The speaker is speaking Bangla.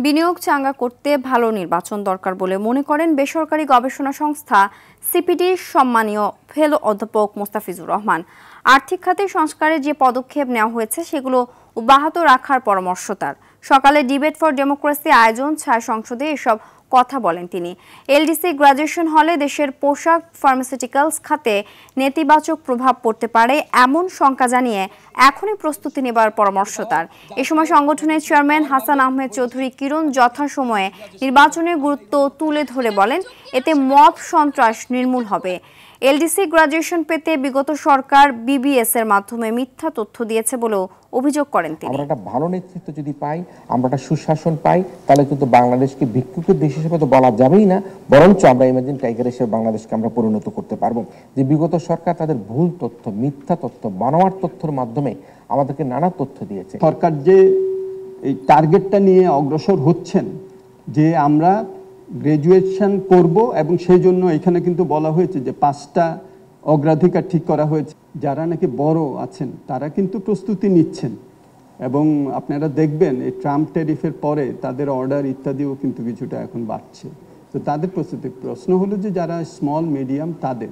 বিনিয়োগ চাঙ্গা করতে ভালো নির্বাচন দরকার বলে মনে করেন বেসরকারি গবেষণা সংস্থা সিপিডির সম্মানীয় ফেলো অধ্যাপক মোস্তাফিজুর রহমান। আর্থিক খাতে সংস্কারের যে পদক্ষেপ নেওয়া হয়েছে সেগুলো অব্যাহত রাখার পরামর্শ তার। সকালে ডিবেট ফর ডেমোক্রেসি আয়োজন ছায়া সংসদে এসব কথা বলেন তিনি। এলডিসি গ্র্যাজুয়েশন হলে দেশের পোশাক ফার্মাসিউটিক্যালস খাতে নেতিবাচক প্রভাব পড়তে পারে এমন শঙ্কা জানিয়ে এখনই প্রস্তুতি নেবার পরামর্শ তার। এ সময় সংগঠনের চেয়ারম্যান হাসান আহমেদ চৌধুরী কিরণ যথাসময়ে নির্বাচনের গুরুত্ব তুলে ধরে বলেন, এতে মব সন্ত্রাস নির্মূল হবে। এলডিসি গ্র্যাজুয়েশন পেতে বিগত সরকার বিবিএস এর মাধ্যমে মিথ্যা তথ্য দিয়েছে বলেও অভিযোগ করেন তিনি। আমরা একটা ভালো নেতৃত্ব যদি পাই, আমরা একটা সুশাসন পাই, তাহলে কিন্তু বাংলাদেশকে ভিক্ষুকের দেশ হিসেবে তো বলা যাবেই না, বরঞ্চ আমরা ইমাজিন টাইগার হিসেবে বাংলাদেশকে আমরা পরিণত করতে পারবো। যে বিগত সরকার তাদের ভুল তথ্য, মিথ্যা তথ্য, বানোয়ার তথ্যের মাধ্যমে আমাদেরকে নানা তথ্য দিয়েছে। সরকার যে এই টার্গেটটা নিয়ে অগ্রসর হচ্ছেন যে আমরা গ্রাজুয়েশন করব, এবং সেই জন্য এখানে কিন্তু বলা হয়েছে যে 5টা অগ্রাধিকার ঠিক করা হয়েছে। যারা নাকি বড় আছেন তারা কিন্তু প্রস্তুতি নিচ্ছেন, এবং আপনারা দেখবেন এই ট্রাম্প ট্যারিফের পরে তাদের অর্ডার ইত্যাদিও কিন্তু কিছুটা এখন বাড়ছে। তো তাদের প্রস্তুতি, প্রশ্ন হলো যে যারা স্মল মিডিয়াম তাদের